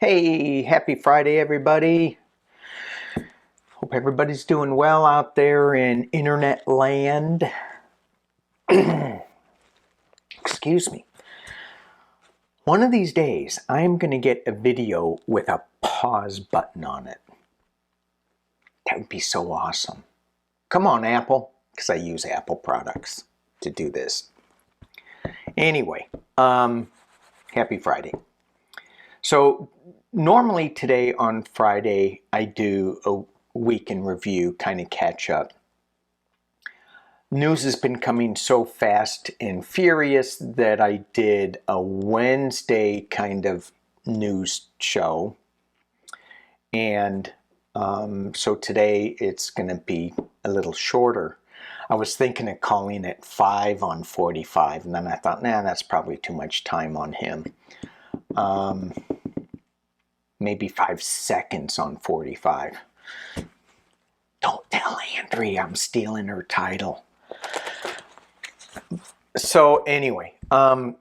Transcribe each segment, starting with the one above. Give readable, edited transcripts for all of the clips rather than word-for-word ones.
Hey, happy Friday, everybody. Hope everybody's doing well out there in internet land. Excuse me. One of these days, I'm going to get a video with a pause button on it. That would be so awesome. Come on, Apple, because I use Apple products to do this. Anyway, happy Friday. So normally today on Friday, I do a week in review, kind of catch up. News has been coming so fast and furious that I did a Wednesday kind of news show. And so today it's going to be a little shorter. I was thinking of calling it 5 on 45, and then I thought, nah, that's probably too much time on him. Maybe 5 seconds on 45. Don't tell Andrea I'm stealing her title. So anyway, and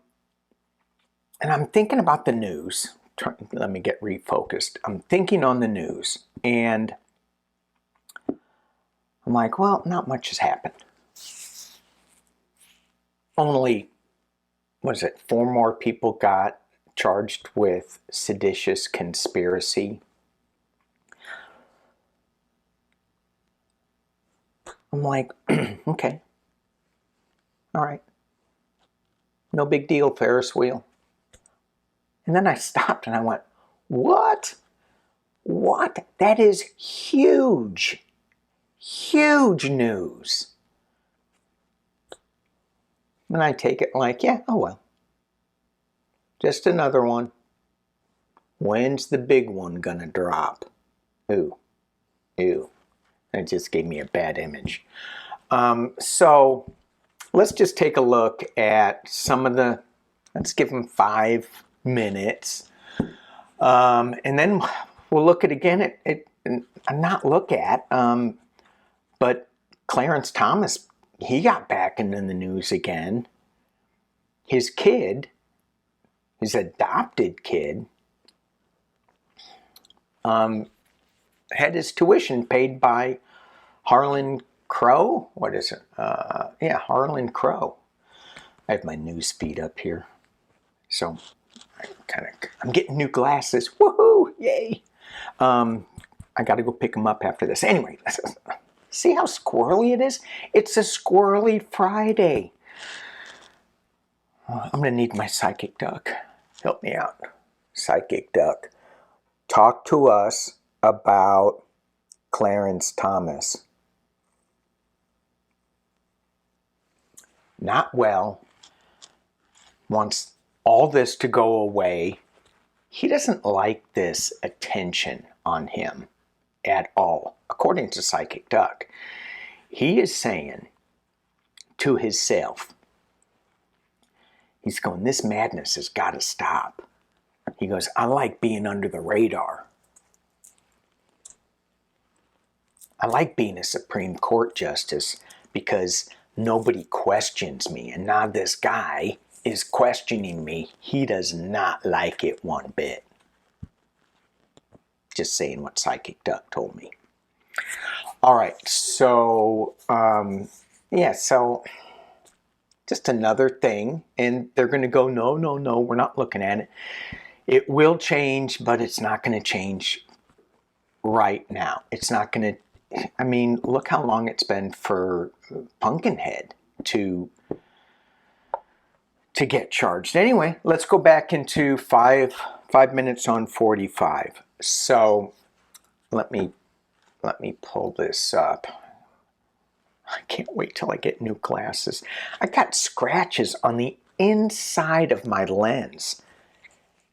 I'm thinking about the news. Let me get refocused. I'm thinking on the news, and I'm like, well, not much has happened. Only, what is it, 4 more people got charged with seditious conspiracy. I'm like, okay, all right. No big deal, Ferris wheel. And then I stopped and I went, what? What? That is huge. Huge news. And I take it like, yeah, oh well. Just another one. When's the big one gonna drop? Ooh. That just gave me a bad image. So let's just take a look at some of the, let's give them 5 minutes. And then we'll look at again not look at, but Clarence Thomas, he got back into the news again. His kid, his adopted kid, had his tuition paid by Harlan Crow. What is it? Yeah, Harlan Crow. I have my news feed up here. So I'm getting new glasses. Woohoo! Yay! I got to go pick them up after this. Anyway, see how squirrely it is? It's a squirrely Friday. I'm going to need my psychic duck. Help me out. Psychic duck. Talk to us about Clarence Thomas. Not well. Wants all this to go away. He doesn't like this attention on him at all, according to Psychic Duck. He is saying to himself, he's going, this madness has got to stop. He goes, I like being under the radar. I like being a Supreme Court justice because nobody questions me. And now this guy is questioning me. He does not like it one bit. Just saying what Psychic Duck told me. All right, so so just another thing, and they're going to go, no, we're not looking at it. It will change, but it's not going to change right now. It's not going to, I mean, look how long it's been for Pumpkinhead to get charged. Anyway, let's go back into 5 minutes on 45. So let me pull this up. I can't wait till I get new glasses. I got scratches on the inside of my lens.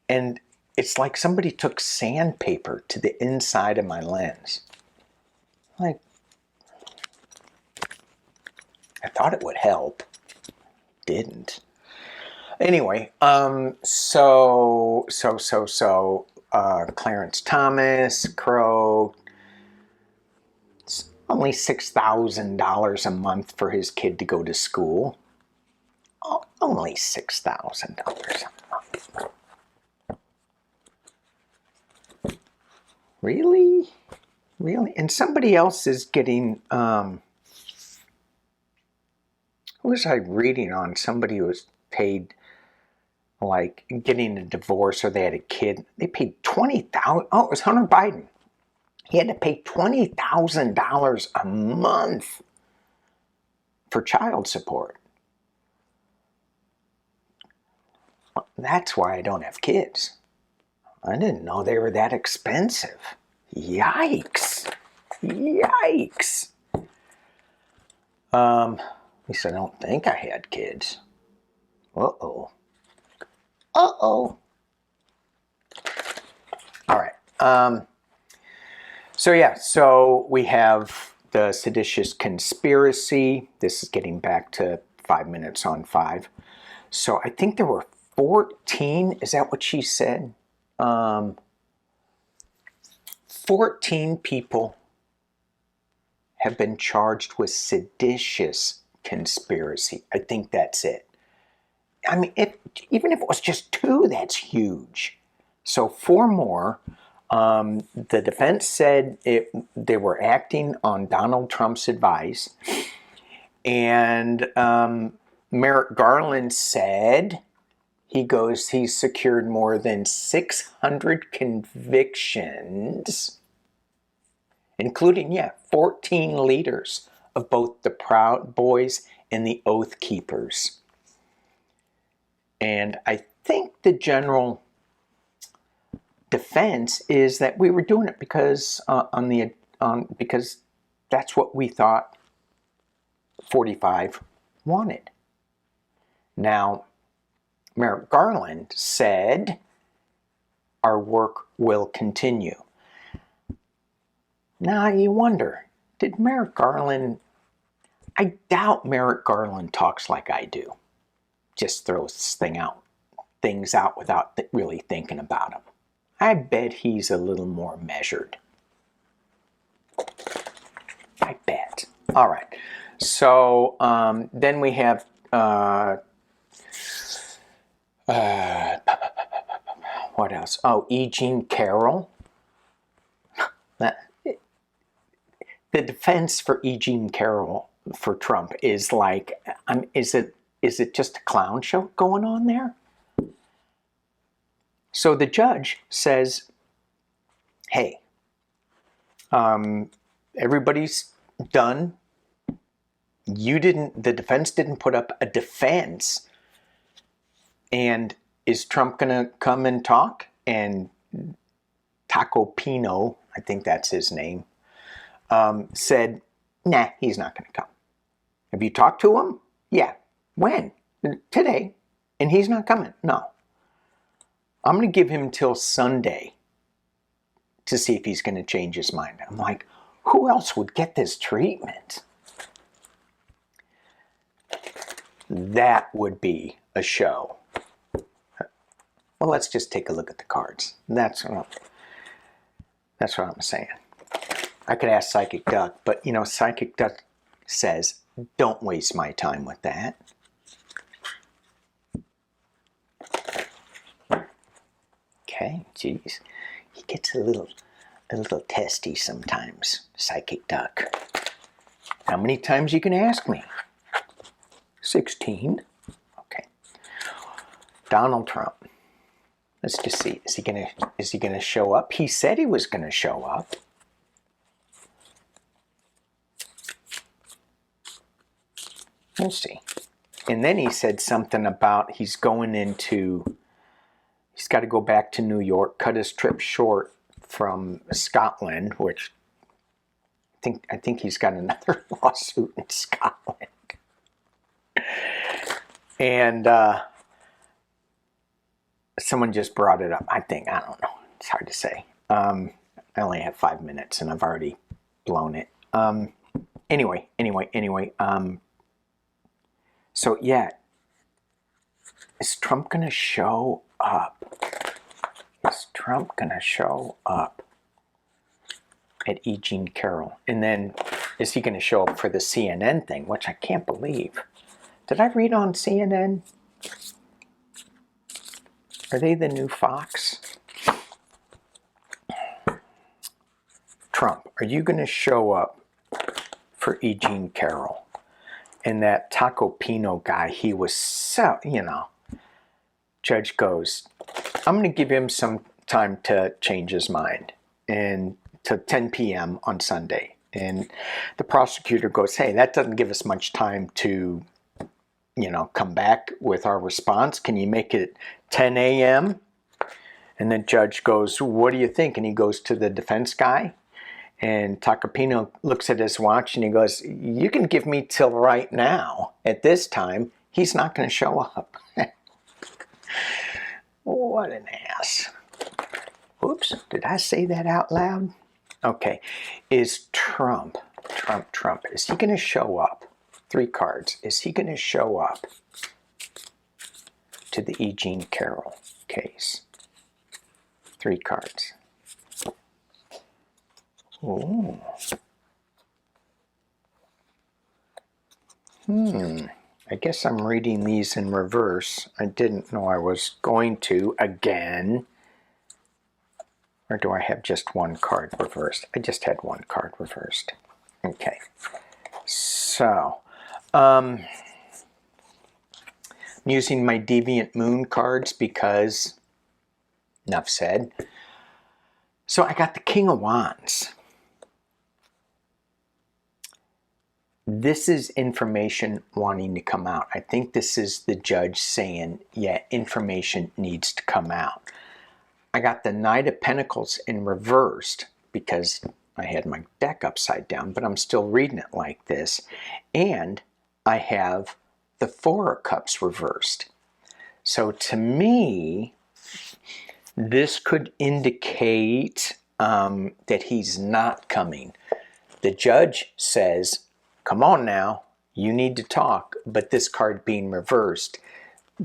And it's like somebody took sandpaper to the inside of my lens. Like, I thought it would help. Didn't. Anyway, Clarence Thomas, Crow, it's only $6,000 a month for his kid to go to school. Oh, only $6,000 a month. Really? Really? And somebody else is getting, who was I reading on? Somebody who was paid, like, getting a divorce or they had a kid. They paid $20,000. Oh, it was Hunter Biden. He had to pay $20,000 a month for child support. That's why I don't have kids. I didn't know they were that expensive. Yikes. Yikes. At least I don't think I had kids. Uh-oh. Uh-oh. All right. So we have the seditious conspiracy. This is getting back to 5 minutes on 5. So I think there were 14, is that what she said? 14 people have been charged with seditious conspiracy. I think that's it. I mean, even if it was just 2, that's huge. So 4 more. The defense said they were acting on Donald Trump's advice. And Merrick Garland said he's secured more than 600 convictions, including, 14 leaders of both the Proud Boys and the Oath Keepers. And I think the general defense is that we were doing it because because that's what we thought 45 wanted. Now, Merrick Garland said our work will continue. Now you wonder, did Merrick Garland, I doubt Merrick Garland talks like I do. Just throws things out without really thinking about them. I bet he's a little more measured. I bet. All right. So then we have what else? Oh, E. Jean Carroll. The defense for E. Jean Carroll for Trump is like, is it just a clown show going on there? So the judge says, hey, everybody's done. The defense didn't put up a defense. And is Trump going to come and talk? And Taco Pino, I think that's his name, said, nah, he's not going to come. Have you talked to him? Yeah. When? Today. And he's not coming? No. I'm going to give him till Sunday to see if he's going to change his mind. I'm like, who else would get this treatment? That would be a show. Well, let's just take a look at the cards. That's what I'm saying. I could ask Psychic Duck, but Psychic Duck says, don't waste my time with that. Okay, geez. He gets a little testy sometimes, Psychic Duck. How many times you can ask me? 16. Okay. Donald Trump. Let's just see. Is he gonna show up? He said he was gonna show up. We'll see. And then he said something about he's got to go back to New York, cut his trip short from Scotland, which I think he's got another lawsuit in Scotland. And someone just brought it up. I don't know. It's hard to say. I only have 5 minutes and I've already blown it. Anyway. So yeah, is Trump gonna show up? Is Trump gonna show up at E. Jean Carroll? And then is he gonna show up for the CNN thing, which I can't believe. Did I read on CNN? Are they the new Fox? Trump, are you going to show up for E. Jean Carroll? And that Tacopino guy, he was so, you know. Judge goes, I'm going to give him some time to change his mind, and to 10 p.m. on Sunday. And the prosecutor goes, hey, that doesn't give us much time to, you know, come back with our response. Can you make it 10 a.m.? And the judge goes, what do you think? And he goes to the defense guy. And Tacopino looks at his watch and he goes, you can give me till right now. At this time, he's not going to show up. What an ass. Oops, did I say that out loud? Okay, is Trump, is he going to show up? 3 cards. Is he going to show up to the E. Jean Carroll case? 3 cards. Ooh. I guess I'm reading these in reverse. I didn't know I was going to again. Or do I have just 1 card reversed? I just had 1 card reversed. Okay. So, I'm using my Deviant Moon cards because, enough said. So I got the King of Wands. This is information wanting to come out. I think this is the judge saying, yeah, information needs to come out. I got the Knight of Pentacles in reversed because I had my deck upside down, but I'm still reading it like this. And I have the 4 of Cups reversed. So to me, this could indicate that he's not coming. The judge says, come on now, you need to talk. But this card being reversed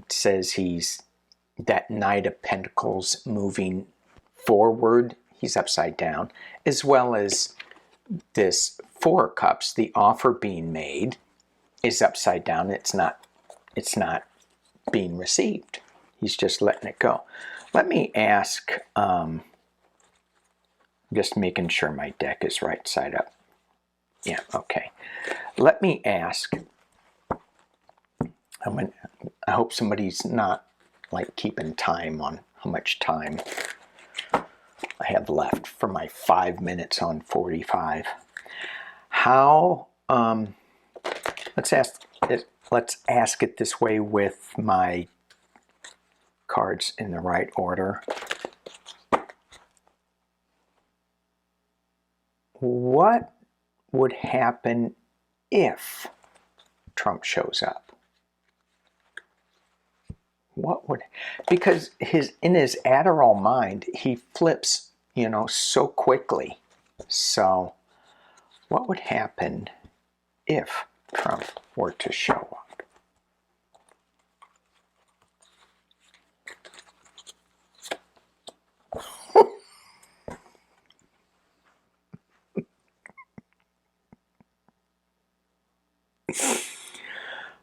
says he's that Knight of Pentacles moving forward. He's upside down. As well as this 4 of Cups, the offer being made is upside down. It's not being received. He's just letting it go. Let me ask, just making sure my deck is right side up. Yeah, okay. Let me ask, I hope somebody's not like keeping time on how much time I have left for my 5 minutes on 45. How, let's ask it this way with my cards in the right order. What would happen if Trump shows up? What would, because in his Adderall mind, he flips, you know, so quickly. So what would happen if Trump were to show up?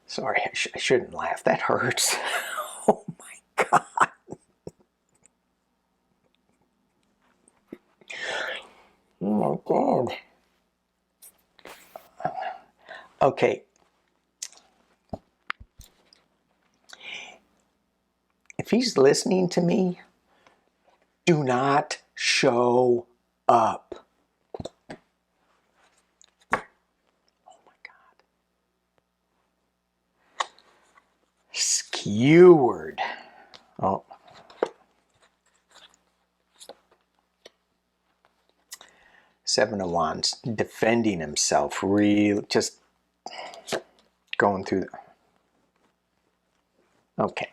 Sorry, I shouldn't laugh. That hurts. Oh my God. Oh my God. Okay. If he's listening to me, do not show up. Skewered. Oh. Seven of Wands, defending himself, really just going through. Okay.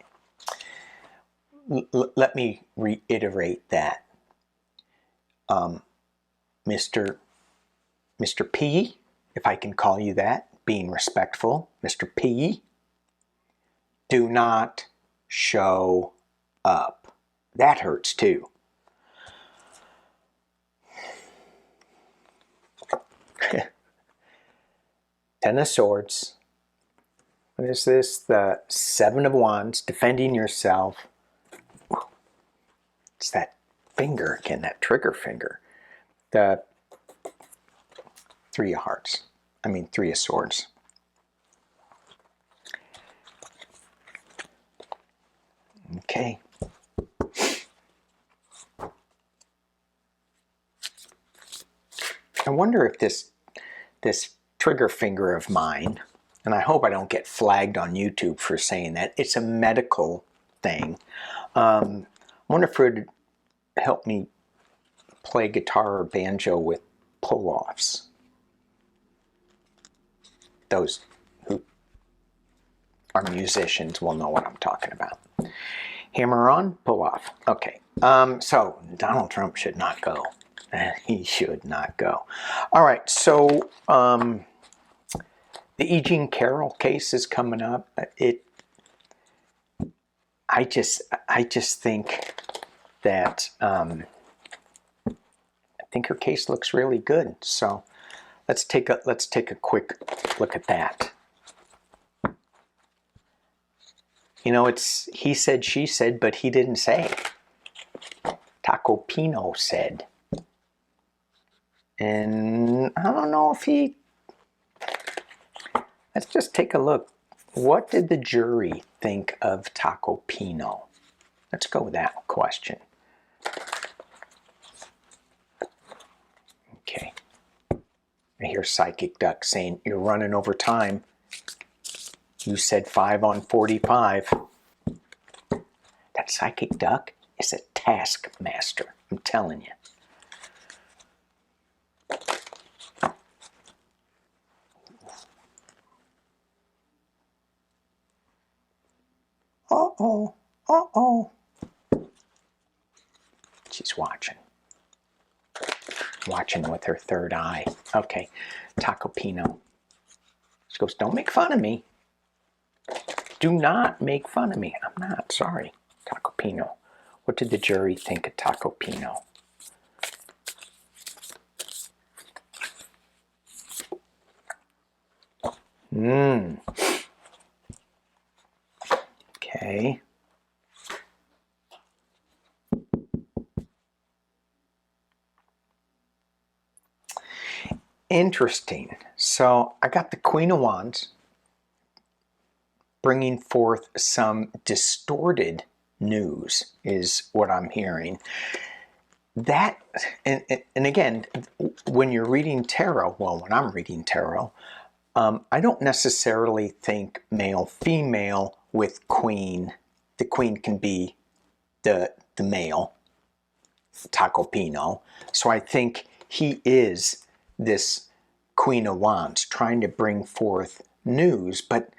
Let me reiterate that. Mr. P, if I can call you that, being respectful, Mr. P, do not show up. That hurts too. Ten of Swords. What is this? The Seven of Wands, defending yourself. It's that finger again, that trigger finger. The Three of hearts. I mean, three of swords. Okay. I wonder if this trigger finger of mine, and I hope I don't get flagged on YouTube for saying that, it's a medical thing. I wonder if it would help me play guitar or banjo with pull-offs. Those who are musicians will know what I'm talking about. Hammer on, pull off. Okay, so Donald Trump should not go. He should not go. All right, so the E. Jean Carroll case is coming up. I just think that I think her case looks really good. So let's take a quick look at that. You know, it's he said, she said, but he didn't say. Tacopino said. And I don't know if he... Let's just take a look. What did the jury think of Tacopino? Let's go with that question. Okay. I hear Psychic Duck saying, you're running over time. You said 5 on 45. That Psychic Duck is a taskmaster, I'm telling you. Uh-oh, uh-oh. She's watching. Watching with her third eye. Okay, Tacopino. She goes, don't make fun of me. Do not make fun of me. I'm not, sorry. Tacopino. What did the jury think of Tacopino? Okay. Interesting. So I got the Queen of Wands bringing forth some distorted news is what I'm hearing. That, and again, when you're reading tarot, well, when I'm reading tarot, I don't necessarily think male, female with queen. The queen can be the male, Tacopino. So I think he is this Queen of Wands trying to bring forth news, but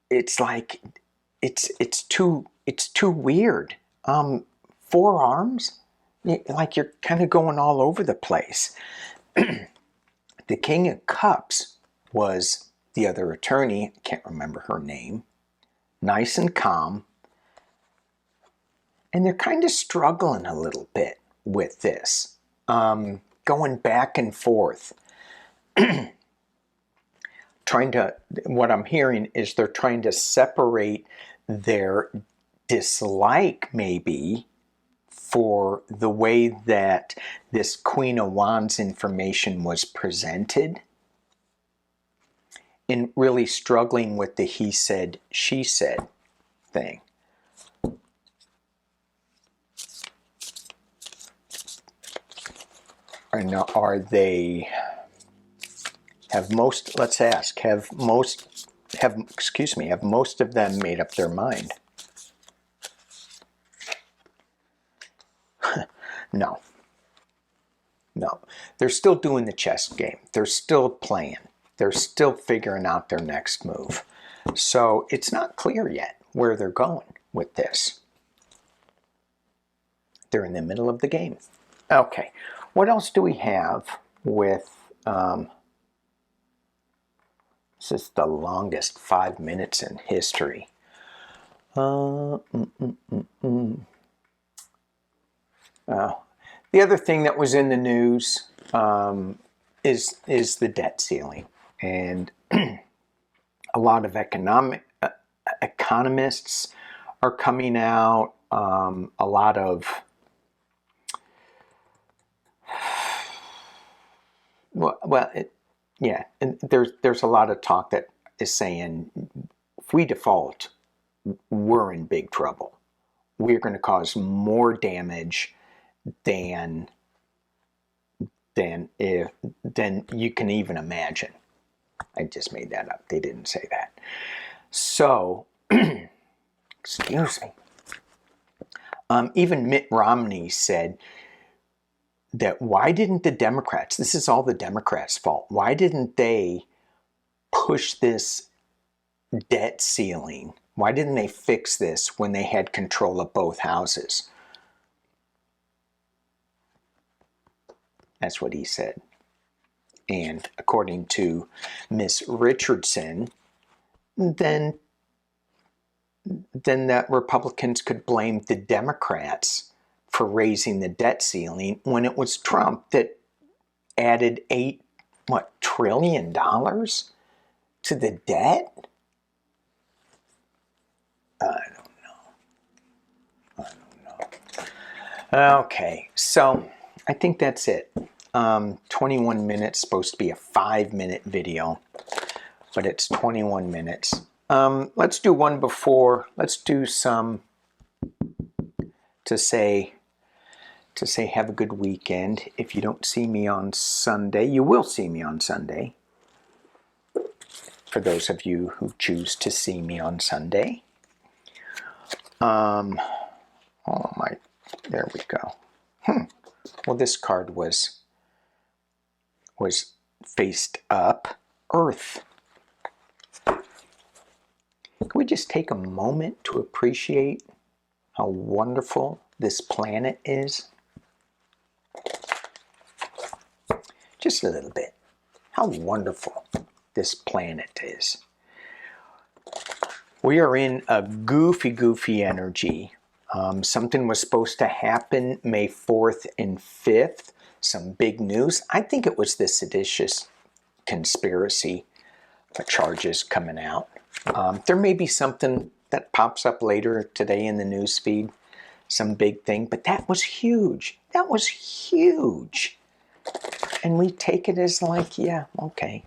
it's like it's too weird. 4 arms, like you're kind of going all over the place. The King of Cups was the other attorney. I can't remember her name. Nice and calm, and they're kind of struggling a little bit with this, going back and forth. What I'm hearing is they're trying to separate their dislike, maybe, for the way that this Queen of Wands information was presented, and really struggling with the he said, she said thing. And are they... Have most of them made up their mind? No. They're still doing the chess game. They're still playing. They're still figuring out their next move. So it's not clear yet where they're going with this. They're in the middle of the game. Okay, what else do we have with... This is the longest 5 minutes in history. The other thing that was in the news is the debt ceiling, and a lot of economists are coming out. A lot of yeah, and there's a lot of talk that is saying if we default, we're in big trouble. We're going to cause more damage than you can even imagine. I just made that up. They didn't say that. So, excuse me. Even Mitt Romney said that why didn't the Democrats, this is all the Democrats' fault, why didn't they push this debt ceiling? Why didn't they fix this when they had control of both houses? That's what he said. And according to Miss Richardson, then that Republicans could blame the Democrats for raising the debt ceiling when it was Trump that added $8 trillion to the debt? I don't know. Okay, so I think that's it. 21 minutes, supposed to be a 5-minute video, but it's 21 minutes. Let's do one before. Let's do some to say have a good weekend. If you don't see me on Sunday, you will see me on Sunday. For those of you who choose to see me on Sunday. Oh my, there we go. Well, this card was faced up. Earth. Can we just take a moment to appreciate how wonderful this planet is? Just a little bit. How wonderful this planet is. We are in a goofy energy. Something was supposed to happen May 4th and 5th. Some big news. I think it was the seditious conspiracy charges coming out. There may be something that pops up later today in the news feed. Some big thing. But that was huge. That was huge. And we take it as like, yeah, okay.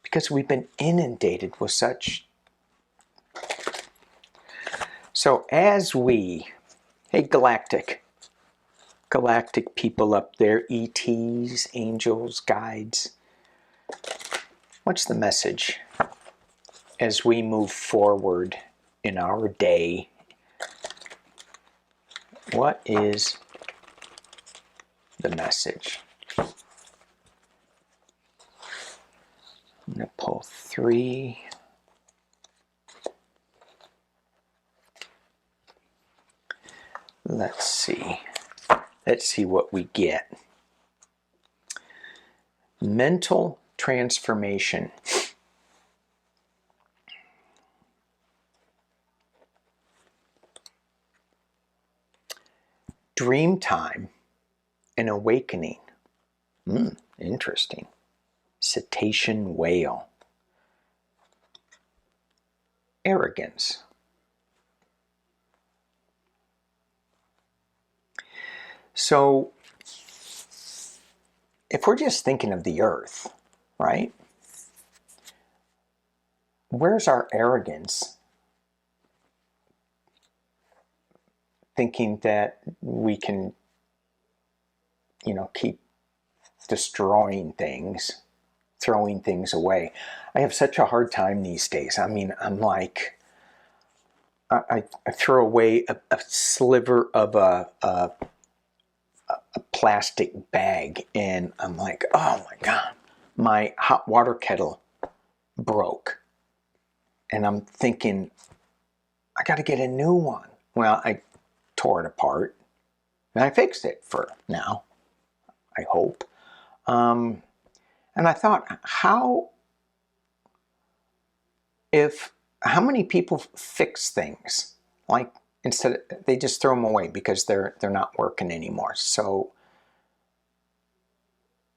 Because we've been inundated with such. So as we, hey galactic people up there, ETs, angels, guides, what's the message as we move forward in our day? What is the message? I'm going to pull 3. Let's see. Let's see what we get. Mental transformation. Dream time and awakening. Interesting. Cetacean whale. Arrogance. So, if we're just thinking of the earth, right? Where's our arrogance? Thinking that we can, keep destroying things, throwing things away. I have such a hard time these days. I mean, I'm like, I throw away a sliver of a plastic bag, and I'm like, oh my God, my hot water kettle broke. And I'm thinking, I got to get a new one. Well, I tore it apart, and I fixed it for now, I hope. And I thought, how many people fix things? Like, instead they just throw them away because they're not working anymore. So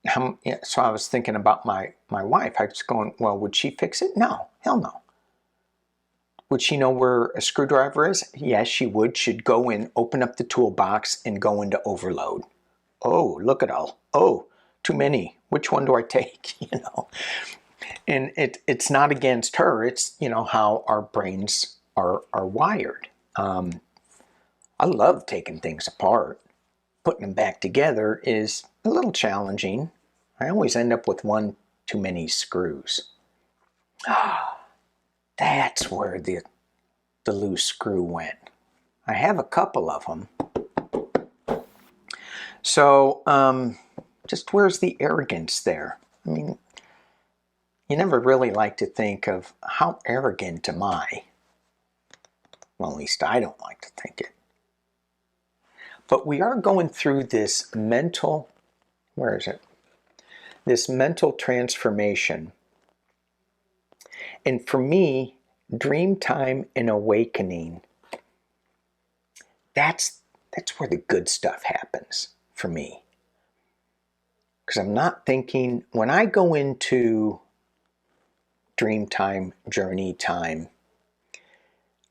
I was thinking about my wife. I was going, well, would she fix it? No, hell no. Would she know where a screwdriver is? Yes, she would. She'd go in, open up the toolbox, and go into overload. Oh, look at all. Oh, too many. Which one do I take? You know, and it's not against her. It's, you know, how our brains are wired. I love taking things apart. Putting them back together is a little challenging. I always end up with one too many screws. That's where the loose screw went. I have a couple of them. So, just where's the arrogance there? I mean, you never really like to think of how arrogant am I? Well, at least I don't like to think it. But we are going through this mental, where is it? This mental transformation. And for me, dream time and awakening, that's where the good stuff happens for me. Because I'm not thinking, when I go into dream time, journey time,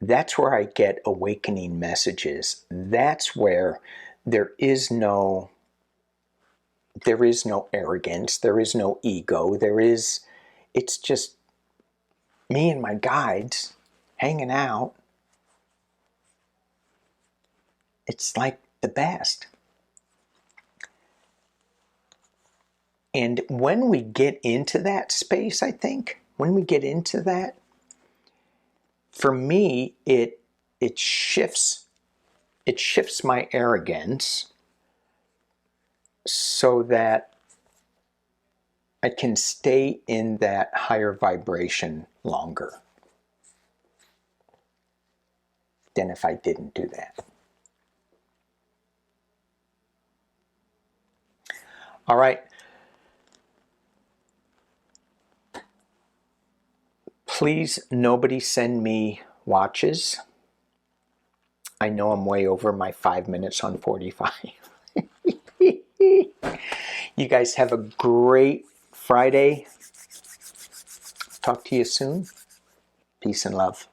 that's where I get awakening messages. That's where there is no arrogance, there is no ego, it's just me and my guides hanging out. It's like the best. And when we get into that space, I think, when we get into that, for me, it shifts my arrogance so that I can stay in that higher vibration longer than if I didn't do that. All right. Please, nobody send me watches. I know I'm way over my 5 minutes on 45. You guys have a great Friday. Talk to you soon. Peace and love.